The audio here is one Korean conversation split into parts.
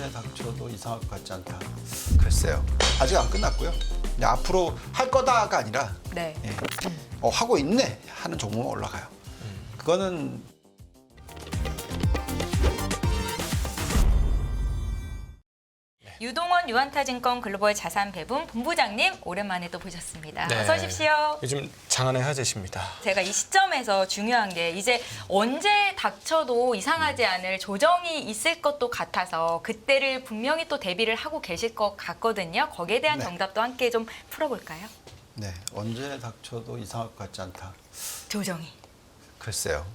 언제 닥쳐도 이상할 것 같지 않다. 글쎄요. 아직 안 끝났고요. 근데 앞으로 할 거다가 아니라 네. 예. 하고 있네 하는 종목은 올라가요. 그거는 유동원 유한타증권 글로벌 자산 배분 본부장님 오랜만에 또 보셨습니다. 네. 어서 오십시오. 요즘 장안의 화제십니다. 제가 이 시점에서 중요한 게 이제 언제 닥쳐도 이상하지 않을 조정이 있을 것도 같아서 그때를 분명히 또 대비를 하고 계실 것 같거든요. 거기에 대한 네. 정답도 함께 좀 풀어볼까요? 네, 언제 닥쳐도 이상할 것 같지 않다. 조정이. 글쎄요.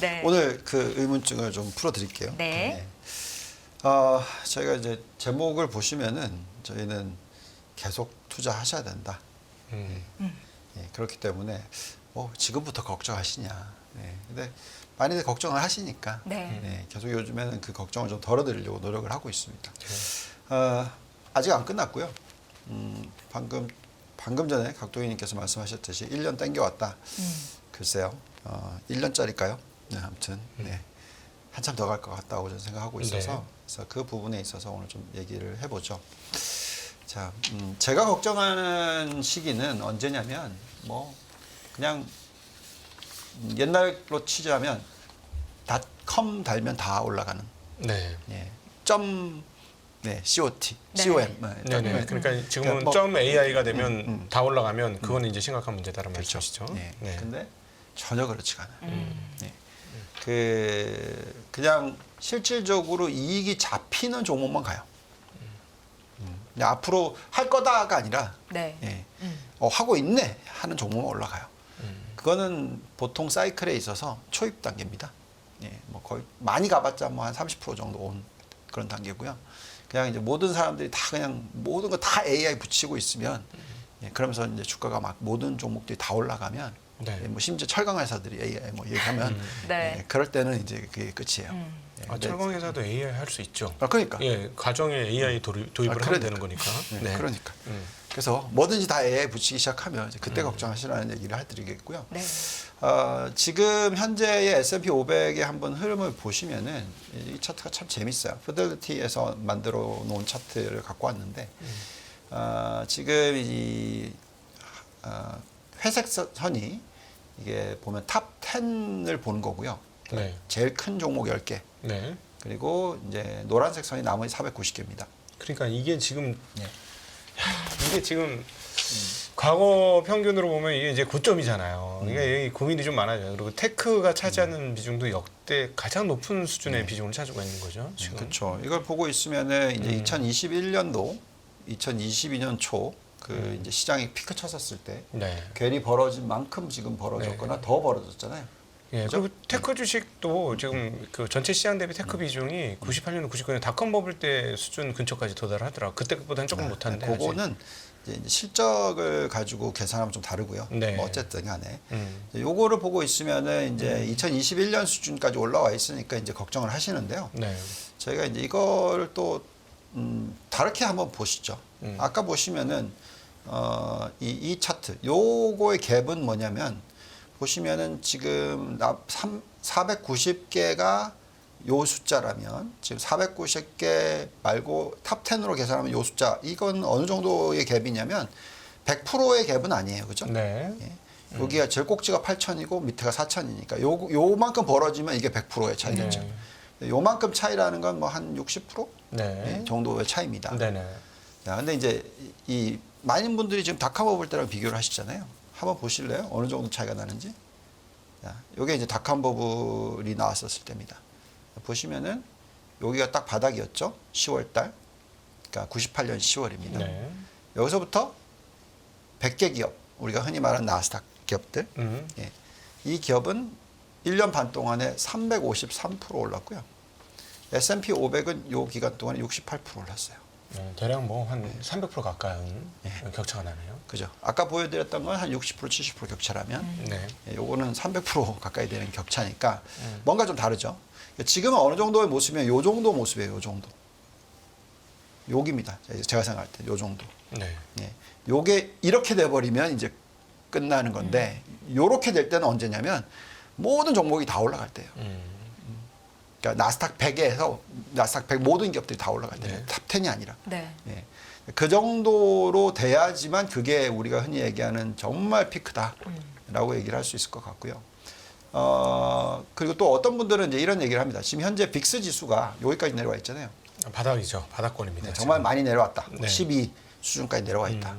네. 오늘 그 의문증을 좀 풀어드릴게요. 네. 저희가 이제 제목을 보시면은 저희는 계속 투자하셔야 된다. 예, 그렇기 때문에 지금부터 걱정하시냐. 예, 근데 많이들 걱정을 하시니까 네. 예, 계속 요즘에는 그 걱정을 좀 덜어드리려고 노력을 하고 있습니다. 아직 안 끝났고요. 방금 전에 각도기님께서 말씀하셨듯이 1년 땡겨왔다. 글쎄요. 1년짜리일까요? 네, 아무튼 네. 한참 더 갈 것 같다고 저는 생각하고 있어서 네. 그래서 그 부분에 있어서 오늘 좀 얘기를 해보죠. 자, 제가 걱정하는 시기는 언제냐면 그냥 옛날로 치자면 .com 달면 다 올라가는 네. 예. .COT, 네. COM. 네네. 그러니까 지금은 그러니까 .AI가 되면 다 올라가면 그거는 이제 심각한 문제다라는 그렇죠. 말씀이시죠. 예. 네. 근데 전혀 그렇지가 않아요. 예. 그냥 실질적으로 이익이 잡히는 종목만 가요. 근데 앞으로 할 거다가 아니라 네. 예. 하고 있네 하는 종목만 올라가요. 그거는 보통 사이클에 있어서 초입 단계입니다. 예. 거의 많이 가봤자 한 30% 정도 온 그런 단계고요. 그냥 이제 모든 사람들이 다 그냥 모든 거 다 AI 붙이고 있으면 예. 그러면서 이제 주가가 막 모든 종목들이 다 올라가면 네. 예. 심지어 철강 회사들이 AI 얘기하면 네. 예. 그럴 때는 이제 그게 끝이에요. 예. 근데 철강 회사도 AI 할 수 있죠. 그러니까. 예, 가정에 AI 도입을 하면 그러니까. 되는 거니까. 네. 그러니까. 그래서 뭐든지 다 AI 붙이기 시작하면 이제 그때 걱정하시라는 얘기를 해드리겠고요. 네. 지금 현재의 S&P 500의 한번 흐름을 보시면은 이 차트가 참 재밌어요. 피델리티에서 만들어 놓은 차트를 갖고 왔는데 지금 이 회색 선이 이게 보면 탑 10을 보는 거고요. 네. 제일 큰 종목 10개. 네. 그리고 이제 노란색 선이 나머지 490개입니다. 그러니까 이게 지금 네. 이게 지금 과거 평균으로 보면 이게 이제 고점이잖아요. 이게 고민이 좀 많아요. 그리고 테크가 차지하는 비중도 역대 가장 높은 수준의 비중을 차지하고 있는 거죠. 지금. 그렇죠. 이걸 보고 있으면은 이제 2021년도, 2022년 초 그 이제 시장이 피크 쳤었을 때 네. 괜히 벌어진 만큼 지금 벌어졌거나 더 벌어졌잖아요. 예, 그죠? 그리고 테크 주식도 지금 그 전체 시장 대비 테크 비중이 98년, 99년 닷컴 버블 때 수준 근처까지 도달하더라고요. 그때보다는 조금 못한데. 그거는 이제 실적을 가지고 계산하면 좀 다르고요. 네. 어쨌든 간에 요거를 보고 있으면은 이제 2021년 수준까지 올라와 있으니까 이제 걱정을 하시는데요. 네. 저희가 이제 이거를 또 다르게 한번 보시죠. 아까 보시면은 이 차트 요거의 갭은 뭐냐면 보시면은 지금 490개가 요 숫자라면 지금 490개 말고 탑 10으로 계산하면 요 숫자 이건 어느 정도의 갭이냐면 100%의 갭은 아니에요. 그죠? 네. 예. 여기가 제일 꼭지가 8,000이고 밑에가 4,000이니까 요만큼 벌어지면 이게 100%의 차이겠죠. 요만큼 차이라는 건 뭐 한 60% 네. 예, 정도의 차이입니다. 네네. 자, 근데 이제 이 많은 분들이 지금 닷컴버블 때랑 비교를 하시잖아요. 한번 보실래요? 어느 정도 차이가 나는지. 자, 요게 이제 닷컴버블이 나왔었을 때입니다. 보시면은 여기가 딱 바닥이었죠. 10월 달. 그러니까 98년 10월입니다. 네. 여기서부터 100개 기업, 우리가 흔히 말하는 나스닥 기업들. 예. 이 기업은 1년 반 동안에 353% 올랐고요. S&P 500은 요 기간 동안에 68% 올랐어요. 네, 대략 뭐 한 300% 가까운 격차가 나네요. 그죠? 아까 보여드렸던 건 한 60%, 70% 격차라면 네. 예, 요거는 300% 가까이 되는 격차니까 뭔가 좀 다르죠. 지금은 어느 정도의 모습이면 요 정도 모습이에요. 요 정도. 여기입니다. 제가 생각할 때 요 정도. 네. 예. 요게 이렇게 돼버리면 이제 끝나는 건데 요렇게 될 때는 언제냐면 모든 종목이 다 올라갈 때예요. 그러니까 나스닥 100에서 나스닥 100 모든 기업들이 다 올라가야 돼요. 네. 탑 10이 아니라. 네. 예. 그 정도로 돼야지만 그게 우리가 흔히 얘기하는 정말 피크다라고 얘기를 할 수 있을 것 같고요. 그리고 또 어떤 분들은 이제 이런 얘기를 합니다. 지금 현재 빅스 지수가 여기까지 내려와 있잖아요. 바닥이죠. 바닥권입니다. 네, 정말 많이 내려왔다. 네. 12 수준까지 내려와 있다.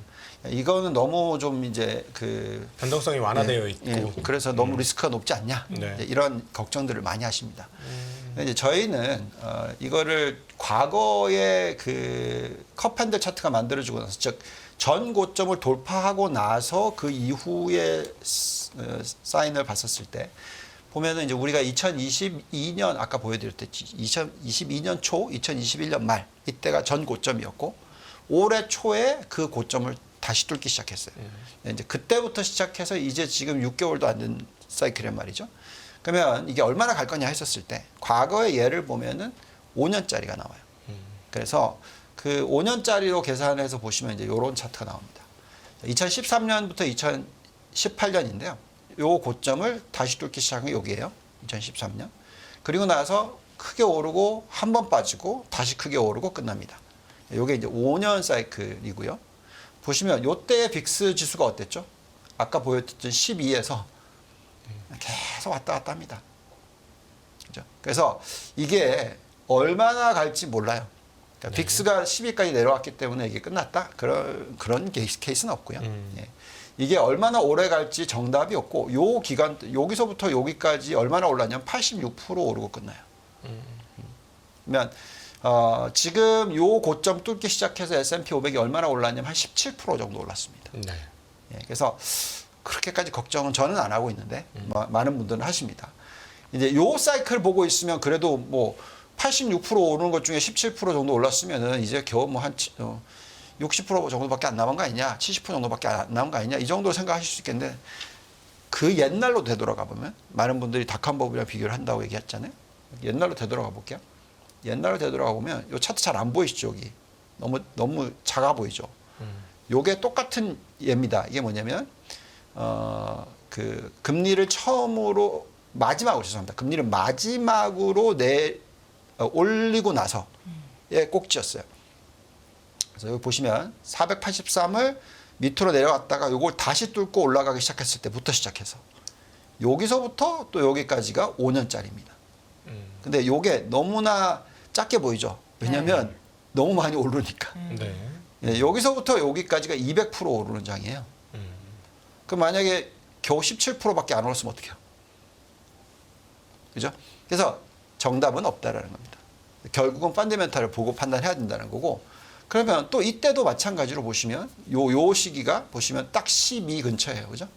이거는 너무 좀 이제 그 변동성이 완화되어 있고. 예, 그래서 너무 리스크가 높지 않냐 네. 이제 이런 걱정들을 많이 하십니다. 근데 이제 저희는 이거를 과거에 그 컵핸들 차트가 만들어지고 나서 즉 전 고점을 돌파하고 나서 그 이후에 사인을 봤었을 때 보면은 이제 우리가 2022년 아까 보여드렸듯이 2022년 초, 2021년 말 이때가 전 고점이었고 올해 초에 그 고점을 다시 뚫기 시작했어요. 이제 그때부터 시작해서 이제 지금 6개월도 안 된 사이클이란 말이죠. 그러면 이게 얼마나 갈 거냐 했었을 때 과거의 예를 보면은 5년짜리가 나와요. 그래서 그 5년짜리로 계산해서 보시면 이제 이런 차트가 나옵니다. 2013년부터 2018년인데요. 요 고점을 다시 뚫기 시작한 게 여기예요. 2013년. 그리고 나서 크게 오르고 한 번 빠지고 다시 크게 오르고 끝납니다. 요게 이제 5년 사이클이고요. 보시면 요때의 빅스 지수가 어땠죠? 아까 보여드렸던 12에서 계속 왔다 갔다 합니다. 그죠? 그래서 이게 얼마나 갈지 몰라요. 그러니까 네. 빅스가 10위까지 내려왔기 때문에 이게 끝났다? 그런 케이스는 없고요. 예. 이게 얼마나 오래 갈지 정답이 없고 요 기간 여기서부터 여기까지 얼마나 올랐냐면 86% 오르고 끝나요. 그러면 지금 요 고점 뚫기 시작해서 S&P 500이 얼마나 올랐냐면 한 17% 정도 올랐습니다. 네. 예, 그래서 그렇게까지 걱정은 저는 안 하고 있는데 많은 분들은 하십니다. 이제 요 사이클 보고 있으면 그래도 뭐 86% 오르는 것 중에 17% 정도 올랐으면은 이제 겨우 뭐 한 60% 정도밖에 안 남은 거 아니냐, 70% 정도밖에 안 남은 거 아니냐 이 정도 생각하실 수 있겠는데 그 옛날로 되돌아가 보면 많은 분들이 닥한버블이랑 비교를 한다고 얘기했잖아요. 옛날로 되돌아가 볼게요. 옛날로 되돌아가 보면 요 차트 잘 안 보이시죠 여기 너무 작아 보이죠. 요게 똑같은 예입니다. 이게 뭐냐면 그 금리를 처음으로 마지막으로 죄송합니다. 금리를 마지막으로 올리고 나서의 꼭지였어요. 그래서 여기 보시면 483을 밑으로 내려갔다가 요걸 다시 뚫고 올라가기 시작했을 때부터 시작해서 여기서부터 또 여기까지가 5년짜리입니다. 근데 요게 너무나 작게 보이죠. 왜냐면 너무 많이 오르니까. 네. 예, 여기서부터 여기까지가 200% 오르는 장이에요. 그럼 만약에 겨우 17%밖에 안 올랐으면 어떡해요? 그죠? 그래서 정답은 없다라는 겁니다. 결국은 펀더멘탈을 보고 판단해야 된다는 거고 그러면 또 이때도 마찬가지로 보시면 요 시기가 보시면 딱 12 근처예요. 그죠?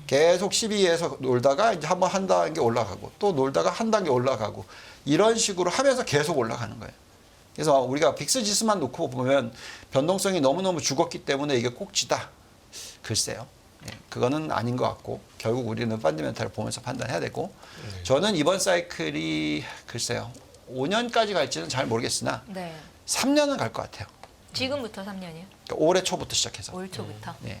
계속 12에서 놀다가 이제 한번 한 단계 올라가고 또 놀다가 한 단계 올라가고 이런 식으로 하면서 계속 올라가는 거예요. 그래서 우리가 빅스 지수만 놓고 보면 변동성이 너무너무 죽었기 때문에 이게 꼭지다. 글쎄요. 예, 그거는 아닌 것 같고 결국 우리는 펀더멘탈을 보면서 판단해야 되고 저는 이번 사이클이 글쎄요. 5년까지 갈지는 잘 모르겠으나 네. 3년은 갈 것 같아요. 지금부터 3년이요? 그러니까 올해 초부터 시작해서. 올 초부터. 예.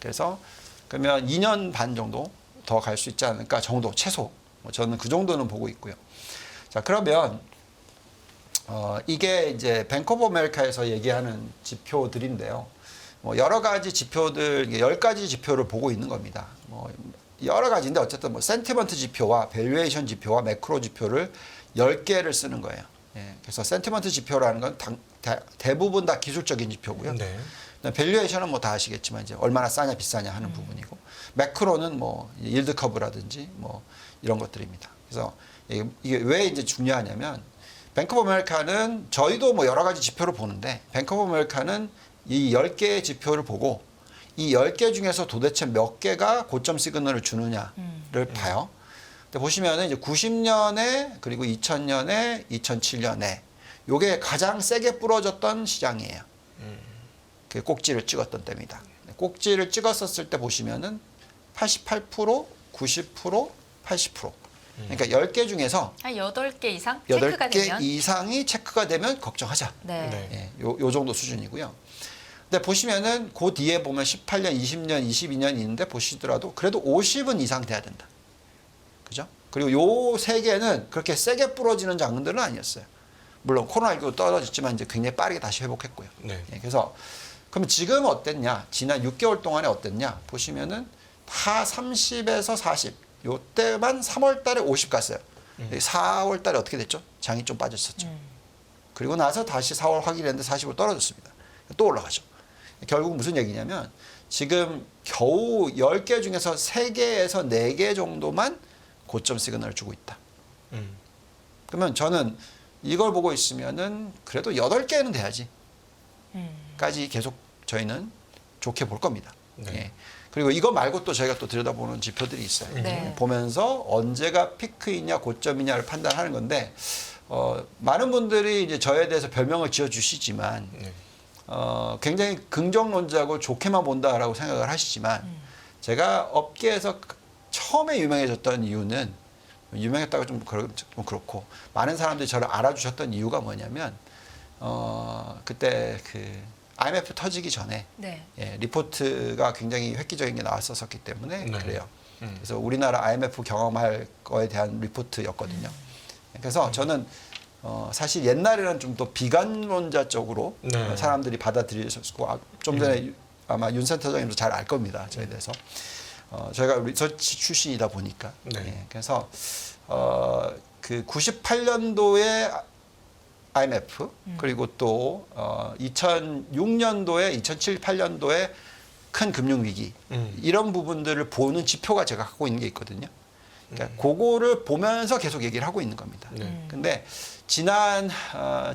그래서 그러면 2년 반 정도 더 갈 수 있지 않을까 정도 최소. 저는 그 정도는 보고 있고요. 자 그러면 이게 이제 뱅크 오브 아메리카에서 얘기하는 지표들인데요. 뭐 여러 가지 지표들 10가지 지표를 보고 있는 겁니다. 뭐 여러 가지인데 어쨌든 뭐 센티먼트 지표와 밸류에이션 지표와 매크로 지표를 10개를 쓰는 거예요. 예. 그래서 센티먼트 지표라는 건 대부분 다 기술적인 지표고요. 네. 밸류에이션은 뭐 다 아시겠지만 이제 얼마나 싸냐 비싸냐 하는 부분이고 매크로는 뭐 일드 커브라든지 뭐 이런 것들입니다. 그래서 이게 왜 이제 중요하냐면 뱅크 오브 아메리카는 저희도 뭐 여러 가지 지표를 보는데 뱅크 오브 아메리카는 이 10개의 지표를 보고 이 10개 중에서 도대체 몇 개가 고점 시그널을 주느냐를 봐요. 근데 보시면은 이제 90년에 그리고 2000년에 2007년에 요게 가장 세게 부러졌던 시장이에요. 그 꼭지를 찍었던 때입니다. 꼭지를 찍었었을 때 보시면은 88%, 90%, 80%. 그러니까 10개 중에서 한 8개 이상 체크가 8개 되면 이상이 체크가 되면 걱정하자. 네. 네. 예, 요 정도 수준이고요. 근데 보시면은 그 뒤에 보면 18년, 20년, 22년 있는데 보시더라도 그래도 50은 이상 돼야 된다. 그죠? 그리고 요 세 개는 그렇게 세게 부러지는 장들은 아니었어요. 물론 코로나19도 떨어졌지만 이제 굉장히 빠르게 다시 회복했고요. 네. 예, 그래서 그럼 지금 어땠냐? 지난 6개월 동안에 어땠냐? 보시면은 다 30에서 40. 요때만 3월 달에 50 갔어요. 4월 달에 어떻게 됐죠? 장이 좀 빠졌었죠. 그리고 나서 다시 4월 확인했는데 40으로 떨어졌습니다. 또 올라가죠. 결국 무슨 얘기냐면 지금 겨우 10개 중에서 3개에서 4개 정도만 고점 시그널을 주고 있다. 음. 그러면 저는 이걸 보고 있으면은 그래도 8개는 돼야지. 까지 계속 저희는 좋게 볼 겁니다. 네. 예. 그리고 이거 말고 또 저희가 또 들여다보는 지표들이 있어요. 네. 보면서 언제가 피크이냐 고점이냐를 판단하는 건데 많은 분들이 이제 저에 대해서 별명을 지어주시지만 네. 굉장히 긍정론자고 좋게만 본다라고 생각을 하시지만 제가 업계에서 처음에 유명해졌던 이유는 유명했다고 좀 그렇고 많은 사람들이 저를 알아주셨던 이유가 뭐냐면 그때 그 IMF 터지기 전에 네. 예, 리포트가 굉장히 획기적인 게 나왔었기 때문에 네. 그래요. 그래서 우리나라 IMF 경험할 거에 대한 리포트였거든요. 그래서 저는 사실 옛날에는 좀 더 비관론자 쪽으로 네. 사람들이 받아들이셨고 좀 전에 아마 윤 센터장님도 잘 알 겁니다. 저에 대해서. 저희가 리서치 출신이다 보니까. 네. 예, 그래서 그 98년도에 IMF 그리고 또 2006년도에 2007, 8년도에 큰 금융위기 이런 부분들을 보는 지표가 제가 갖고 있는 게 있거든요. 그러니까 그거를 보면서 계속 얘기를 하고 있는 겁니다. 네. 근데 지난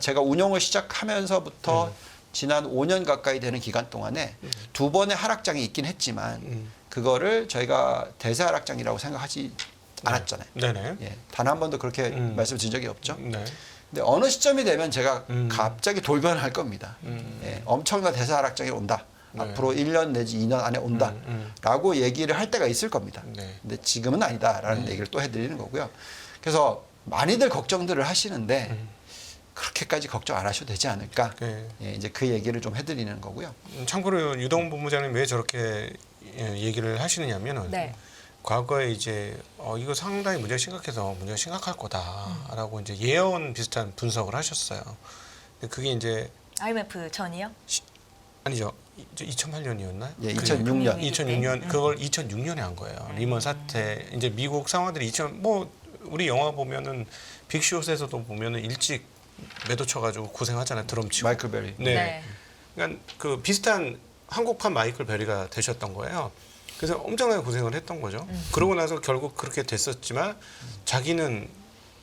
제가 운영을 시작하면서부터 지난 5년 가까이 되는 기간 동안에 2번의 하락장이 있긴 했지만 그거를 저희가 대세 하락장이라고 생각하지 않았잖아요. 네네. 예, 단 한 번도 그렇게 말씀드린 적이 없죠. 네. 근데 어느 시점이 되면 제가 갑자기 돌변을 할 겁니다. 예, 엄청난 대세 하락장이 온다. 네. 앞으로 1년 내지 2년 안에 온다. 라고 얘기를 할 때가 있을 겁니다. 네. 근데 지금은 아니다라는 얘기를 또 해드리는 거고요. 그래서 많이들 걱정들을 하시는데 그렇게까지 걱정 안 하셔도 되지 않을까. 네. 예, 이제 그 얘기를 좀 해드리는 거고요. 참고로 유동 본부장님 왜 저렇게 얘기를 하시느냐면은 네. 과거에 이제 이거 상당히 문제가 심각할 거다라고 이제 예언 비슷한 분석을 하셨어요. 근데 그게 이제 IMF 전이요? 아니죠. 2008년이었나요? 예, 2006년. 2006년 그걸 2006년에 한 거예요. 리먼 사태 이제 미국 상황들이 우리 영화 보면은 빅숏에서도 보면은 일찍 매도 쳐가지고 고생하잖아요. 드럼 치고. 마이클 베리. 네. 그러니까 그 비슷한 한국판 마이클 베리가 되셨던 거예요. 그래서 엄청나게 고생을 했던 거죠. 그러고 나서 결국 그렇게 됐었지만 자기는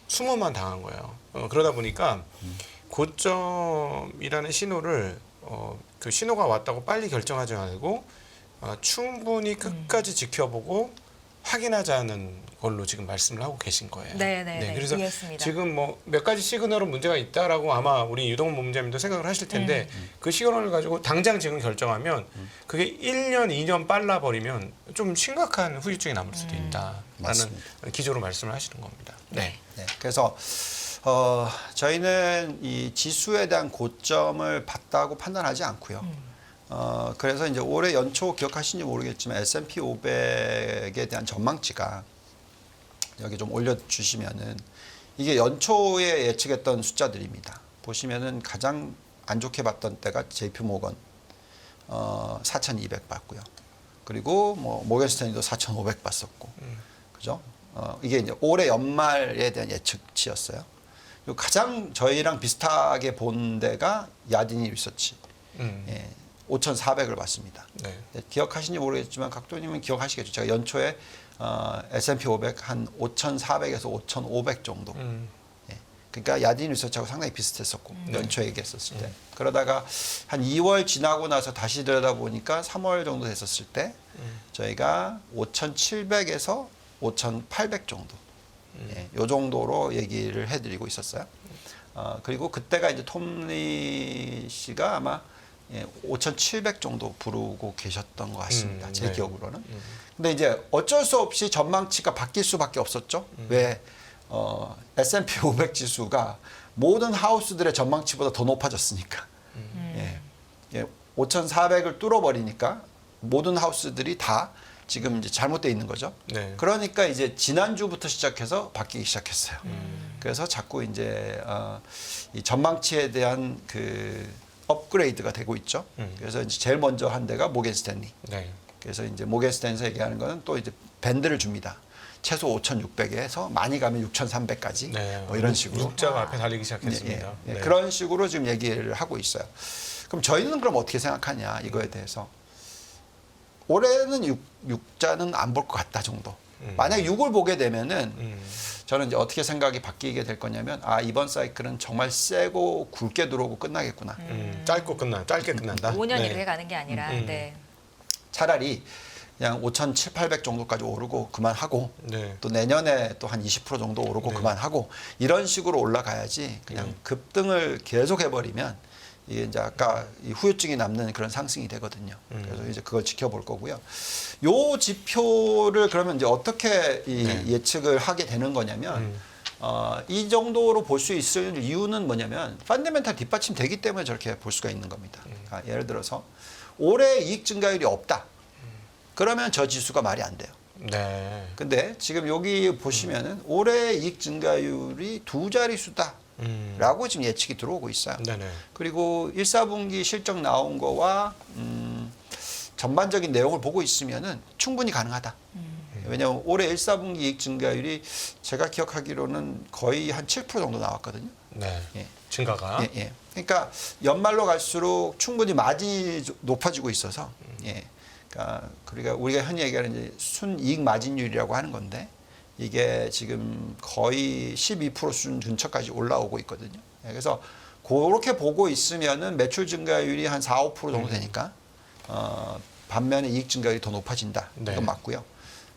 수모만 당한 거예요. 그러다 보니까 고점이라는 신호를 그 신호가 왔다고 빨리 결정하지 말고 충분히 끝까지 지켜보고 확인하자는 걸로 지금 말씀을 하고 계신 거예요. 네, 그래서 이해했습니다. 지금 뭐 몇 가지 시그널은 문제가 있다라고 아마 우리 유동훈 본부장님도 생각을 하실 텐데 그 시그널을 가지고 당장 지금 결정하면 그게 1년, 2년 빨라 버리면 좀 심각한 후유증이 남을 수도 있다라는 맞습니다. 기조로 말씀을 하시는 겁니다. 네. 네, 그래서 저희는 이 지수에 대한 고점을 봤다고 판단하지 않고요. 그래서 이제 올해 연초 기억하시는지 모르겠지만 S&P 500에 대한 전망치가 여기 좀 올려주시면은 이게 연초에 예측했던 숫자들입니다. 보시면은 가장 안 좋게 봤던 때가 JP 모건 4,200 봤고요. 그리고 뭐 모건 스탠리도 4,500 봤었고, 그죠? 이게 이제 올해 연말에 대한 예측치였어요. 그리고 가장 저희랑 비슷하게 본 데가 야디니 리서치. 예, 5,400을 봤습니다. 네. 기억하시는지 모르겠지만 각도님은 기억하시겠죠. 제가 연초에 S&P 500 한 5,400에서 5,500 정도. 예, 그러니까 야디니 리서치하고 상당히 비슷했었고 연초에 얘기했었을 때. 그러다가 한 2월 지나고 나서 다시 들여다보니까 3월 정도 됐었을 때 저희가 5,700에서 5,800 정도. 예, 요 정도로 얘기를 해드리고 있었어요. 그리고 그때가 이제 톰리 씨가 아마 5,700 정도 부르고 계셨던 것 같습니다. 제 네. 기억으로는. 근데 이제 어쩔 수 없이 전망치가 바뀔 수밖에 없었죠. 왜 S&P 500 지수가 모든 하우스들의 전망치보다 더 높아졌으니까. 예. 5,400을 뚫어버리니까 모든 하우스들이 다 지금 이제 잘못돼 있는 거죠. 네. 그러니까 이제 지난주부터 시작해서 바뀌기 시작했어요. 그래서 자꾸 이제 이 전망치에 대한 그 업그레이드가 되고 있죠. 그래서 이제 제일 먼저 한 데가 모겐 스탠리. 네. 그래서 이제 모겐 스탠리에서 얘기하는 거는 또 이제 밴드를 줍니다. 최소 5,600에서 많이 가면 6,300까지 네. 뭐 이런 식으로. 육자가 앞에 달리기 시작했습니다. 예, 예. 네. 그런 식으로 지금 얘기를 하고 있어요. 그럼 저희는 그럼 어떻게 생각하냐 이거에 대해서 올해는 6자는 안 볼 것 같다 정도. 만약 6을 보게 되면은 저는 이제 어떻게 생각이 바뀌게 될 거냐면 이번 사이클은 정말 세고 굵게 들어오고 끝나겠구나. 짧게 끝난다. 5년 네. 이렇게 가는 게 아니라 네. 차라리 그냥 5,700, 800 정도까지 오르고 그만하고 네. 또 내년에 또 한 20% 정도 오르고 네. 그만하고 이런 식으로 올라가야지 그냥 네. 급등을 계속 해버리면 이게 이제 아까 이 후유증이 남는 그런 상승이 되거든요. 그래서 이제 그걸 지켜볼 거고요. 요 지표를 그러면 이제 어떻게 네. 예측을 하게 되는 거냐면 이 정도로 볼 수 있을 이유는 뭐냐면 펀더멘탈 뒷받침 되기 때문에 저렇게 볼 수가 있는 겁니다. 예를 들어서 올해 이익 증가율이 없다. 그러면 저 지수가 말이 안 돼요. 네. 근데 지금 여기 보시면은 올해 이익 증가율이 2자릿수다. 라고 지금 예측이 들어오고 있어요. 네네. 그리고 1, 4분기 실적 나온 거와 전반적인 내용을 보고 있으면은 충분히 가능하다. 왜냐하면 올해 1, 4분기 이익 증가율이 제가 기억하기로는 거의 한 7% 정도 나왔거든요. 네. 예. 증가가. 예, 예. 그러니까 연말로 갈수록 충분히 마진이 높아지고 있어서 예. 그러니까 우리가 흔히 얘기하는 이제 순이익 마진율이라고 하는 건데 이게 지금 거의 12% 수준 근처까지 올라오고 있거든요. 예, 그래서 그렇게 보고 있으면은 매출 증가율이 한 4, 5% 정도 되니까 반면에 이익 증가율이 더 높아진다. 네. 이건 맞고요.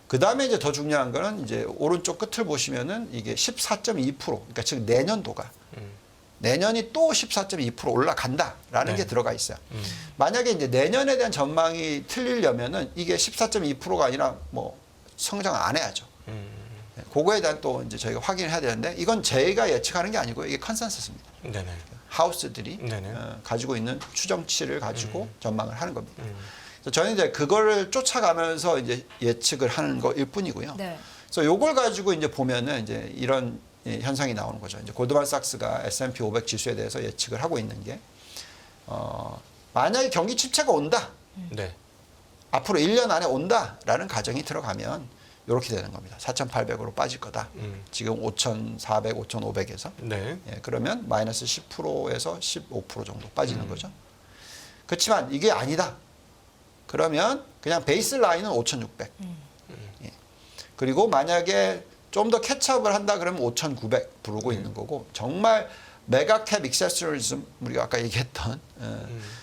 그 다음에 이제 더 중요한 거는 이제 오른쪽 끝을 보시면은 이게 14.2%, 그러니까 즉 내년도가 내년이 또 14.2% 올라간다라는 네. 게 들어가 있어요. 만약에 이제 내년에 대한 전망이 틀리려면은 이게 14.2%가 아니라 뭐 성장 안 해야죠. 그거에 대한 또 이제 저희가 확인을 해야 되는데 이건 저희가 예측하는 게 아니고요. 이게 컨센서스입니다. 네네. 하우스들이 네네. 가지고 있는 추정치를 가지고 전망을 하는 겁니다. 그래서 저는 이제 그거를 쫓아가면서 이제 예측을 하는 거일 뿐이고요. 네. 그래서 요걸 가지고 이제 보면은 이제 이런 현상이 나오는 거죠. 이제 골드만삭스가 S&P 500 지수에 대해서 예측을 하고 있는 게 만약에 경기 침체가 온다. 네. 앞으로 1년 안에 온다라는 가정이 들어가면 이렇게 되는 겁니다. 4,800으로 빠질 거다. 지금 5,400, 5,500에서. 네. 예, 그러면 마이너스 10%에서 15% 정도 빠지는 거죠. 그렇지만 이게 아니다. 그러면 그냥 베이스 라인은 5,600. 예. 그리고 만약에 좀 더 캐치업을 한다 그러면 5,900 부르고 있는 거고 정말 메가캡 익세서리즘 우리가 아까 얘기했던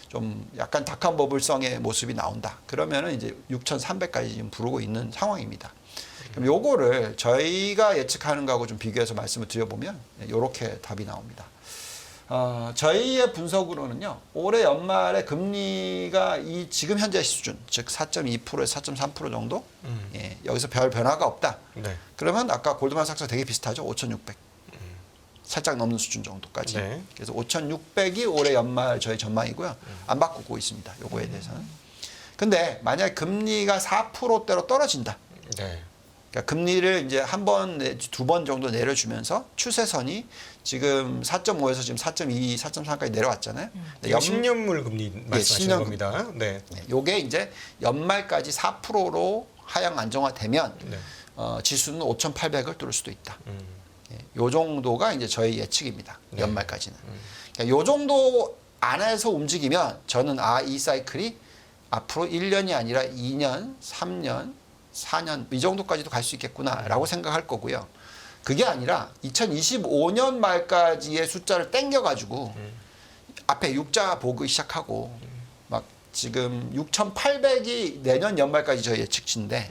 좀 약간 닭한 버블성의 모습이 나온다. 그러면은 이제 6,300까지 지금 부르고 있는 상황입니다. 그럼 요거를 저희가 예측하는 거하고 좀 비교해서 말씀을 드려보면 이렇게 답이 나옵니다. 저희의 분석으로는요, 올해 연말에 금리가 이 지금 현재 수준, 즉 4.2%에서 4.3% 정도, 예, 여기서 별 변화가 없다. 네. 그러면 아까 골드만삭스가 되게 비슷하죠, 5,600. 살짝 넘는 수준 정도까지. 네. 그래서 5,600이 올해 연말 저희 전망이고요. 안 바꾸고 있습니다. 요거에 대해서는. 근데 만약 금리가 4%대로 떨어진다. 네. 그러니까 금리를 이제 한 번, 두 번 정도 내려주면서 추세선이 지금 4.5에서 지금 4.2, 4.3까지 내려왔잖아요. 이거 10년물 금리 말씀하시는 10년 겁니다. 네. 요게 이제 연말까지 4%로 하향 안정화되면 네. 지수는 5,800을 뚫을 수도 있다. 예, 요 정도가 이제 저희 예측입니다. 네. 연말까지는. 그러니까 요 정도 안에서 움직이면 저는 이 사이클이 앞으로 1년이 아니라 2년, 3년, 4년 이 정도까지도 갈 수 있겠구나라고 생각할 거고요. 그게 아니라 2025년 말까지의 숫자를 땡겨가지고 앞에 6자 보기 시작하고 막 지금 6,800이 내년 연말까지 저희 예측치인데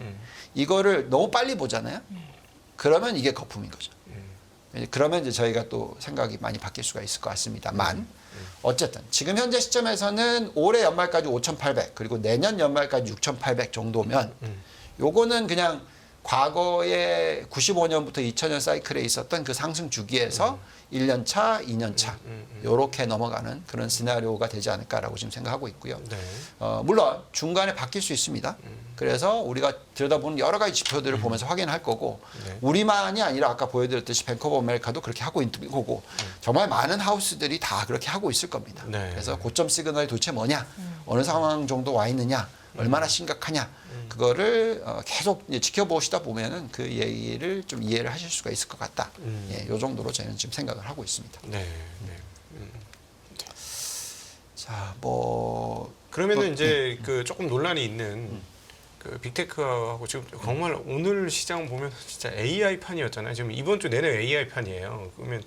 이거를 너무 빨리 보잖아요. 그러면 이게 거품인 거죠. 그러면 이제 저희가 또 생각이 많이 바뀔 수가 있을 것 같습니다만 어쨌든 지금 현재 시점에서는 올해 연말까지 5,800 그리고 내년 연말까지 6,800 정도면 요거는 그냥 과거에 95년부터 2000년 사이클에 있었던 그 상승 주기에서 1년 차, 2년 차 요렇게 넘어가는 그런 시나리오가 되지 않을까라고 지금 생각하고 있고요. 네. 물론 중간에 바뀔 수 있습니다. 그래서 우리가 들여다보는 여러 가지 지표들을 보면서 확인할 거고 네. 우리만이 아니라 아까 보여드렸듯이 뱅크 오브 아메리카도 그렇게 하고 있는 거고 정말 많은 하우스들이 다 그렇게 하고 있을 겁니다. 네. 그래서 고점 시그널이 도대체 뭐냐, 어느 상황 정도 와 있느냐, 얼마나 심각하냐 그거를 계속 이제 지켜보시다 보면은 그 얘기를 좀 이해를 하실 수가 있을 것 같다. 예, 요 정도로 저는 지금 생각을 하고 있습니다. 네. 네. 자, 뭐 그러면은 이제 그 조금 논란이 있는 그 빅테크하고 지금 정말 오늘 시장 보면 진짜 AI 판이었잖아요. 지금 이번 주 내내 AI 판이에요. 그러면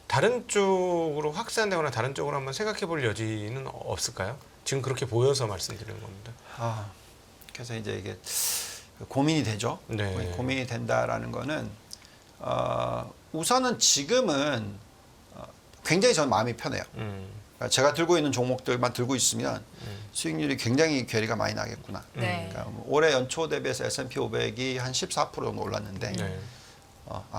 다른 쪽으로 확산되거나 다른 쪽으로 한번 생각해 볼 여지는 없을까요? 지금 그렇게 보여서 말씀드리는 겁니다. 그래서 이제 이게 고민이 되죠. 네. 고민이 된다라는 거는 우선은 지금은 굉장히 저는 마음이 편해요. 그러니까 제가 들고 있는 종목들만 들고 있으면 수익률이 굉장히 괴리가 많이 나겠구나. 네. 그러니까 올해 연초 대비해서 S&P 500이 한 14% 정도 올랐는데 네.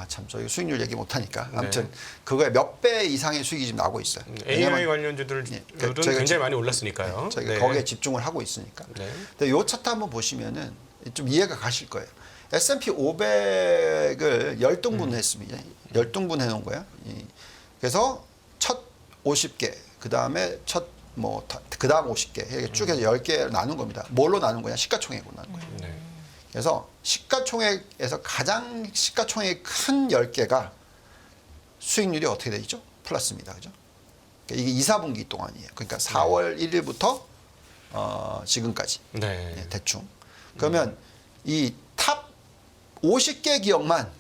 참 저희 수익률 얘기 못 하니까 아무튼 네. 그거에 몇 배 이상의 수익이 지금 나오고 있어요. AI 관련주들은 그러니까 굉장히 많이 올랐으니까요. 저희가 네. 거기에 집중을 하고 있으니까. 네. 근데 요 차트 한번 보시면은 좀 이해가 가실 거예요. S&P 500을 열등분했습니다. 열등분 해놓은 거예요. 그래서 첫 50개, 그 다음에 그 다음 50개, 이렇게 쭉 해서 10개 나눈 겁니다. 뭘로 나눈 거냐? 시가총액으로 나눈 거예요. 네. 그래서 시가총액에서 가장 시가총액이 큰 10개가 수익률이 어떻게 되죠? 플러스입니다. 그죠? 그러니까 이게 2, 4분기 동안이에요. 그러니까 4월 1일부터 지금까지. 네. 네, 대충. 그러면 이 탑 50개 기업만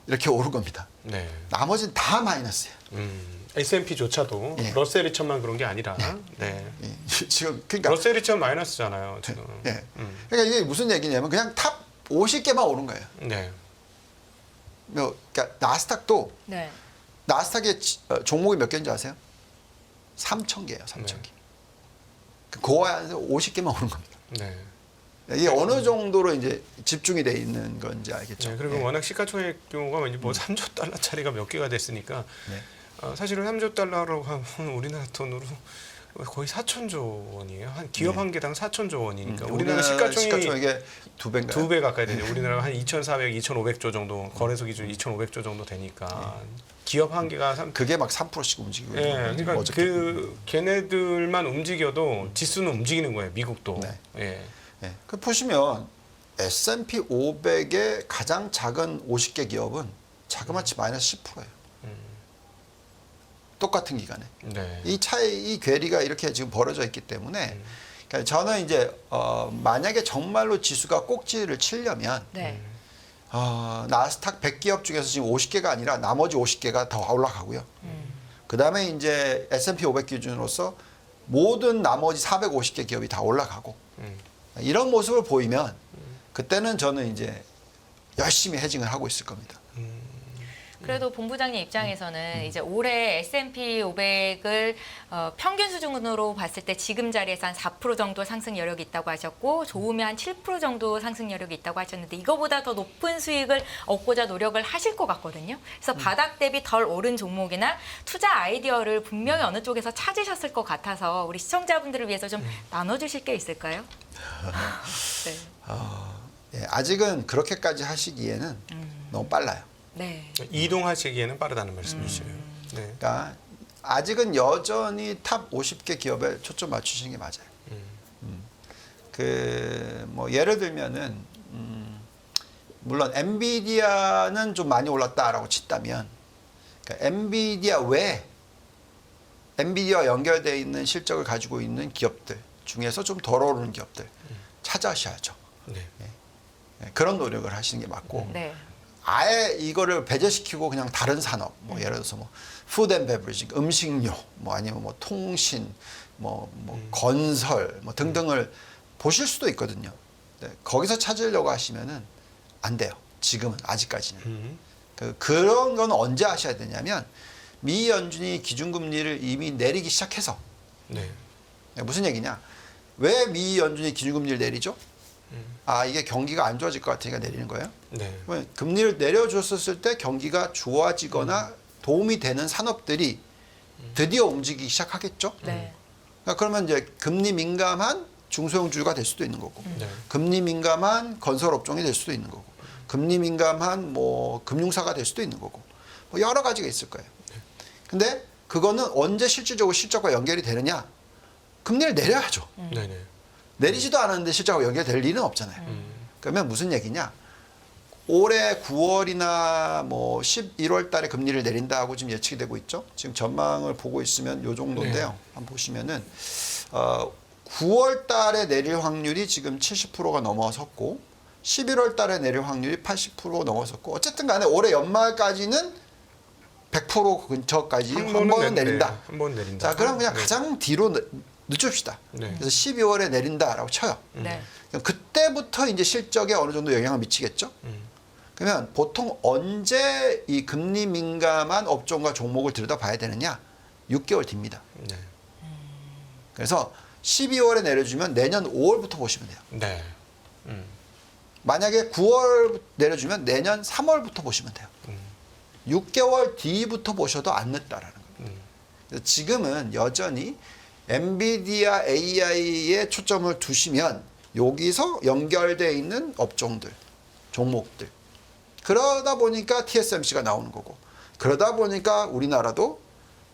이렇게 오른 겁니다. 네. 나머지는 다 마이너스예요. S&P조차도 예. 러셀 2000만 그런 게 아니라 네. 예, 지금 그러니까 러셀 2000 마이너스잖아요, 지금. 예. 그러니까 이게 무슨 얘기냐면 그냥 탑 50개만 오른 거예요. 네. 그러니까 나스닥도 네. 나스닥의 종목이 몇 개인지 아세요? 3,000개예요, 3,000개. 네. 그 안에서 50개만 오른 겁니다. 네. 이게 어느 정도로 이제 집중이 돼 있는 건지 알겠죠. 네, 그리고 예. 워낙 시가총액 규모가 뭐 3조 달러짜리가 몇 개가 됐으니까 네. 사실은 3조 달러라고 하면 우리나라 돈으로 거의 4천조 원이에요. 한 기업 네. 한 개당 4천조 원이니까 우리나라 시가총액이 시가총액의 2배인가요? 2배 가까이 되죠. 우리나라가 한 2,400, 2,500조 정도 거래소 기준 2,500조 정도 되니까 기업 한 개가 그게 막 3%씩 움직이고 예, 그러니까 어저께. 그 걔네들만 움직여도 지수는 움직이는 거예요. 미국도. 네. 예. 예. 그 보시면 S&P 500의 가장 작은 50개 기업은 자그마치 마이너스 10%예요. 똑같은 기간에. 네. 이 차이, 이 괴리가 이렇게 지금 벌어져 있기 때문에 그러니까 저는 이제 만약에 정말로 지수가 꼭지를 치려면 네. 나스닥 100기업 중에서 지금 50개가 아니라 나머지 50개가 더 올라가고요. 그 다음에 이제 S&P 500 기준으로서 모든 나머지 450개 기업이 다 올라가고 이런 모습을 보이면 그때는 저는 이제 열심히 헤징을 하고 있을 겁니다. 그래도 본부장님 입장에서는 이제 올해 S&P 500을 평균 수준으로 봤을 때 지금 자리에서 한 4% 정도 상승 여력이 있다고 하셨고 좋으면 한 7% 정도 상승 여력이 있다고 하셨는데 이거보다 더 높은 수익을 얻고자 노력을 하실 것 같거든요. 그래서 바닥 대비 덜 오른 종목이나 투자 아이디어를 분명히 어느 쪽에서 찾으셨을 것 같아서 우리 시청자분들을 위해서 좀 나눠주실 게 있을까요? 네. 예, 아직은 그렇게까지 하시기에는 너무 빨라요. 네. 이동하시기에는 빠르다는 말씀이시죠. 네. 그러니까 아직은 여전히 탑 50개 기업에 초점 맞추시는 게 맞아요. 그 뭐 예를 들면은 물론 엔비디아는 좀 많이 올랐다라고 친다면 그러니까 엔비디아 외에 엔비디아와 연결되어 있는 실적을 가지고 있는 기업들 중에서 좀 덜 오르는 기업들 찾아셔야죠. 네. 예, 그런 노력을 하시는 게 맞고 네. 아예 이거를 배제시키고 그냥 다른 산업, 뭐 예를 들어서 뭐 푸드 앤 베브리지, 음식료, 뭐 아니면 뭐 통신, 뭐 건설, 뭐 등등을 보실 수도 있거든요. 네, 거기서 찾으려고 하시면은 안 돼요. 지금은 아직까지는. 그런 건 언제 하셔야 되냐면 미 연준이 기준금리를 이미 내리기 시작해서 네. 무슨 얘기냐? 왜 미 연준이 기준금리를 내리죠? 아 이게 경기가 안 좋아질 것 같으니까 내리는 거예요. 네. 그러면 금리를 내려줬었을 때 경기가 좋아지거나 도움이 되는 산업들이 드디어 움직이기 시작하겠죠. 네. 그러니까 그러면 이제 금리 민감한 중소형주가 될 수도 있는 거고, 네. 금리 민감한 건설 업종이 될 수도 있는 거고, 금리 민감한 뭐 금융사가 될 수도 있는 거고, 뭐 여러 가지가 있을 거예요. 근데 그거는 언제 실질적으로 실적과 연결이 되느냐? 금리를 내려야죠. 네네. 내리지도 않았는데 실적과 연결될 리는 없잖아요. 그러면 무슨 얘기냐? 올해 9월이나 뭐 11월 달에 금리를 내린다고 지금 예측이 되고 있죠. 지금 전망을 보고 있으면 요 정도인데요. 네. 한번 보시면은 9월 달에 내릴 확률이 지금 70%가 넘어섰고 11월 달에 내릴 확률이 80% 넘어섰고 어쨌든 간에 올해 연말까지는 100% 근처까지 한 번은 내린다. 한 번 내린다. 자, 그럼 그냥 네. 가장 뒤로 늦춥시다. 네. 그래서 12월에 내린다라고 쳐요. 네. 그럼 그때부터 이제 실적에 어느 정도 영향을 미치겠죠. 그러면 보통 언제 이 금리 민감한 업종과 종목을 들여다봐야 되느냐? 6개월 뒤입니다. 네. 그래서 12월에 내려주면 내년 5월부터 보시면 돼요. 네. 만약에 9월 내려주면 내년 3월부터 보시면 돼요. 6개월 뒤부터 보셔도 안 늦다라는 겁니다. 그래서 지금은 여전히 엔비디아 AI에 초점을 두시면 여기서 연결되어 있는 업종들, 종목들. 그러다 보니까 TSMC가 나오는 거고 그러다 보니까 우리나라도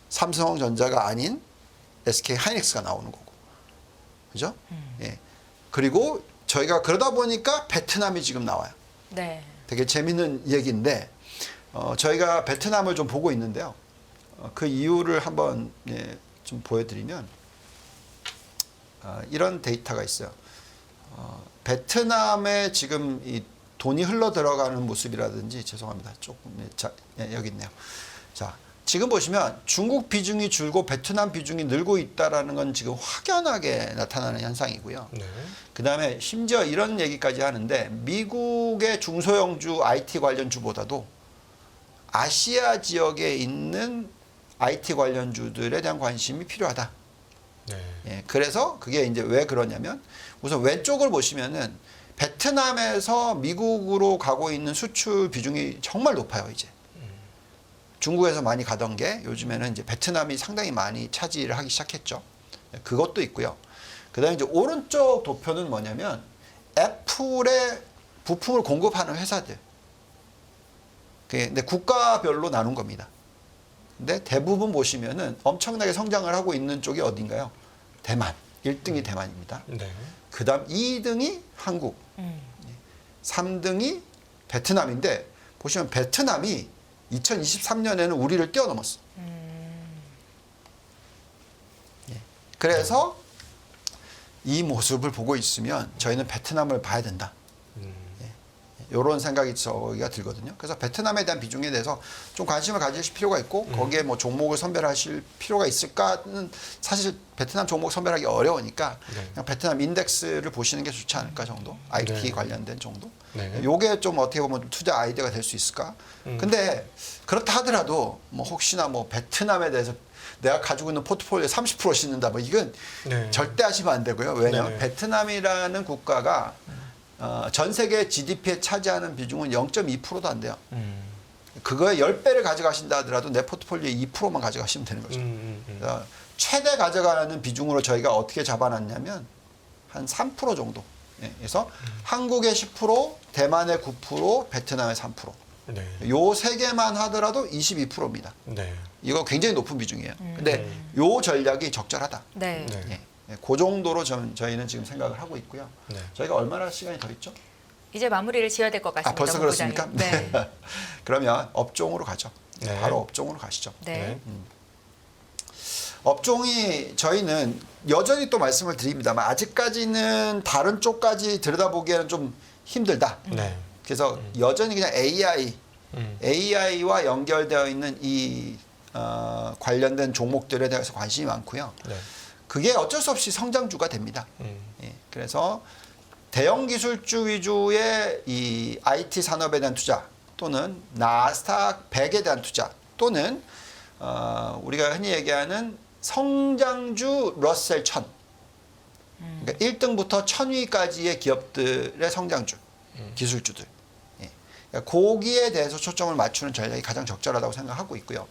삼성전자가 아닌 SK 하이닉스가 나오는 거고 그죠? 예. 그리고 저희가 그러다 보니까 베트남이 지금 나와요. 네. 되게 재밌는 얘기인데 저희가 베트남을 좀 보고 있는데요. 그 이유를 한번 예, 좀 보여드리면 이런 데이터가 있어요. 베트남에 지금 이 돈이 흘러 들어가는 모습이라든지 죄송합니다. 조금 예, 여기 있네요. 자, 지금 보시면 중국 비중이 줄고 베트남 비중이 늘고 있다라는 건 지금 확연하게 나타나는 현상이고요. 네. 그다음에 심지어 이런 얘기까지 하는데 미국의 중소형주 IT 관련주보다도 아시아 지역에 있는 IT 관련주들에 대한 관심이 필요하다. 네. 예, 그래서 그게 이제 왜 그러냐면 우선 왼쪽을 보시면은 베트남에서 미국으로 가고 있는 수출 비중이 정말 높아요, 이제. 중국에서 많이 가던 게 요즘에는 이제 베트남이 상당히 많이 차지를 하기 시작했죠. 그것도 있고요. 그다음에 이제 오른쪽 도표는 뭐냐면 애플의 부품을 공급하는 회사들. 근데 국가별로 나눈 겁니다. 근데 대부분 보시면은 엄청나게 성장을 하고 있는 쪽이 어딘가요? 대만. 1등이 대만입니다. 네. 그다음 2등이 한국. 3등이 베트남인데 보시면 베트남이 2023년에는 우리를 뛰어넘었어. 예. 그래서 이 모습을 보고 있으면 저희는 베트남을 봐야 된다. 이런 생각이 저희가 들거든요. 그래서 베트남에 대한 비중에 대해서 좀 관심을 가지실 필요가 있고 거기에 뭐 종목을 선별하실 필요가 있을까는 사실 베트남 종목 선별하기 어려우니까 네. 그냥 베트남 인덱스를 보시는 게 좋지 않을까 정도. IT 네. 관련된 정도. 네. 요게 좀 어떻게 보면 좀 투자 아이디어가 될 수 있을까. 근데 그렇다 하더라도 뭐 혹시나 뭐 베트남에 대해서 내가 가지고 있는 포트폴리오에 30% 싣는다 뭐 이건 네. 절대 하시면 안 되고요. 왜냐하면 네. 베트남이라는 국가가 전 세계 GDP에 차지하는 비중은 0.2%도 안 돼요. 그거의 10배를 가져가신다 하더라도 내 포트폴리오의 2%만 가져가시면 되는 거죠. 그래서 최대 가져가는 비중으로 저희가 어떻게 잡아놨냐면 한 3% 정도. 예, 그래서 한국의 10%, 대만의 9%, 베트남의 3%. 네. 요 세 개만 하더라도 22%입니다. 네. 이거 굉장히 높은 비중이에요. 근데 요 전략이 적절하다. 네. 네. 예, 그 정도로 저희는 지금 생각을 하고 있고요. 네. 저희가 얼마나 시간이 더 있죠? 이제 마무리를 지어야 될 것 같습니다. 아, 벌써 본부장님. 그렇습니까? 네. 그러면 업종으로 가죠. 네. 바로 업종으로 가시죠. 네. 업종이 저희는 여전히 또 말씀을 드립니다만 아직까지는 다른 쪽까지 들여다보기에는 좀 힘들다. 네. 그래서 여전히 그냥 AI와 연결되어 있는 이 관련된 종목들에 대해서 관심이 많고요. 네. 그게 어쩔 수 없이 성장주가 됩니다. 예, 그래서 대형 기술주 위주의 이 IT 산업에 대한 투자 또는 나스닥 100에 대한 투자 또는 우리가 흔히 얘기하는 성장주 러셀 1000 그러니까 1등부터 1000위까지의 기업들의 성장주, 기술주들. 예. 그러니까 거기에 대해서 초점을 맞추는 전략이 가장 적절하다고 생각하고 있고요.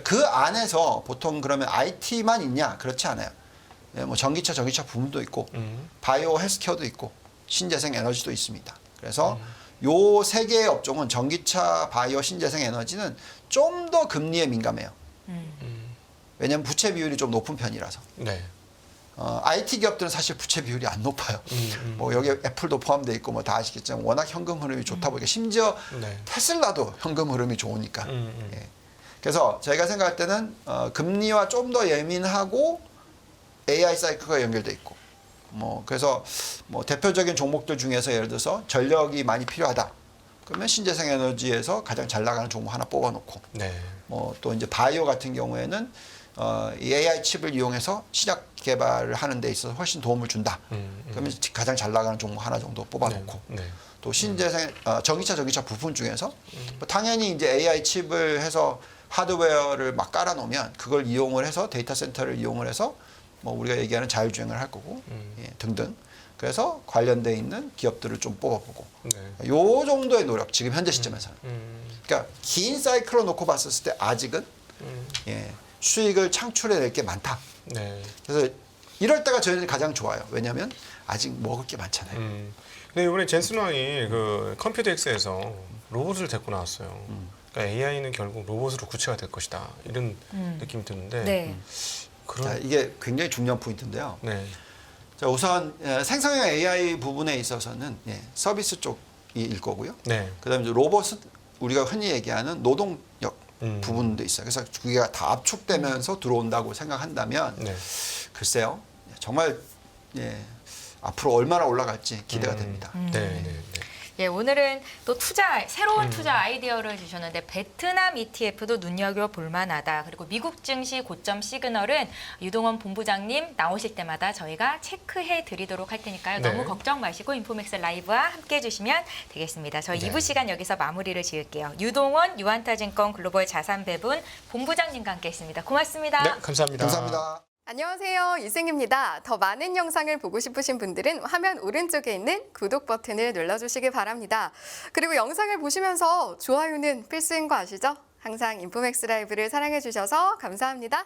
그 안에서 보통 그러면 IT만 있냐? 그렇지 않아요. 예, 뭐 전기차 부분도 있고, 바이오 헬스케어도 있고, 신재생 에너지도 있습니다. 그래서 요 세 개의 업종은 전기차, 바이오, 신재생 에너지는 좀 더 금리에 민감해요. 왜냐하면 부채 비율이 좀 높은 편이라서. 네. IT 기업들은 사실 부채 비율이 안 높아요. 뭐 여기 애플도 포함되어 있고 뭐 다 아시겠지만 워낙 현금 흐름이 좋다 보니까 심지어 네. 테슬라도 현금 흐름이 좋으니까. 예. 그래서 저희가 생각할 때는 금리와 좀 더 예민하고 AI 사이클과 연결돼 있고. 뭐 그래서 뭐 대표적인 종목들 중에서 예를 들어서 전력이 많이 필요하다. 그러면 신재생 에너지에서 가장 잘 나가는 종목 하나 뽑아놓고. 네. 뭐 또 이제 바이오 같은 경우에는 이 AI 칩을 이용해서 시작 개발을 하는 데 있어서 훨씬 도움을 준다. 그러면 가장 잘 나가는 종목 하나 정도 뽑아놓고 네. 또 신재생 전기차 부품 중에서 뭐 당연히 이제 AI 칩을 해서 하드웨어를 막 깔아놓으면 그걸 이용을 해서 데이터 센터를 이용을 해서 뭐 우리가 얘기하는 자율주행을 할 거고 예, 등등. 그래서 관련돼 있는 기업들을 좀 뽑아보고 네. 요 정도의 노력 지금 현재 시점에서는. 그러니까 긴 사이클로 놓고 봤을 때 아직은 예, 수익을 창출해낼 게 많다. 네. 그래서 이럴 때가 저희는 가장 좋아요. 왜냐하면 아직 먹을 게 많잖아요. 근데 이번에 젠슨 왕이 그 컴퓨터엑스에서 로봇을 데리고 나왔어요. 그러니까 AI는 결국 로봇으로 구체가 될 것이다. 이런 느낌이 드는데 네. 그런 자, 이게 굉장히 중요한 포인트인데요. 네. 자, 우선 생성형 AI 부분에 있어서는 예, 서비스 쪽일 거고요. 네. 그다음에 이제 로봇은 우리가 흔히 얘기하는 노동력 부분도 있어요. 그래서 그게 다 압축되면서 들어온다고 생각한다면 네. 글쎄요, 정말 예, 앞으로 얼마나 올라갈지 기대가 됩니다. 네. 네. 네. 예, 오늘은 또 새로운 투자 아이디어를 주셨는데 베트남 ETF도 눈여겨볼 만하다. 그리고 미국 증시 고점 시그널은 유동원 본부장님 나오실 때마다 저희가 체크해 드리도록 할 테니까요. 네. 너무 걱정 마시고 인포맥스 라이브와 함께 해주시면 되겠습니다. 저희 네. 2부 시간 여기서 마무리를 지을게요. 유동원 유한타증권 글로벌 자산배분 본부장님과 함께했습니다. 고맙습니다. 네, 감사합니다. 감사합니다. 안녕하세요. 이승입니다. 더 많은 영상을 보고 싶으신 분들은 화면 오른쪽에 있는 구독 버튼을 눌러주시기 바랍니다. 그리고 영상을 보시면서 좋아요는 필수인 거 아시죠? 항상 인포맥스 라이브를 사랑해 주셔서 감사합니다.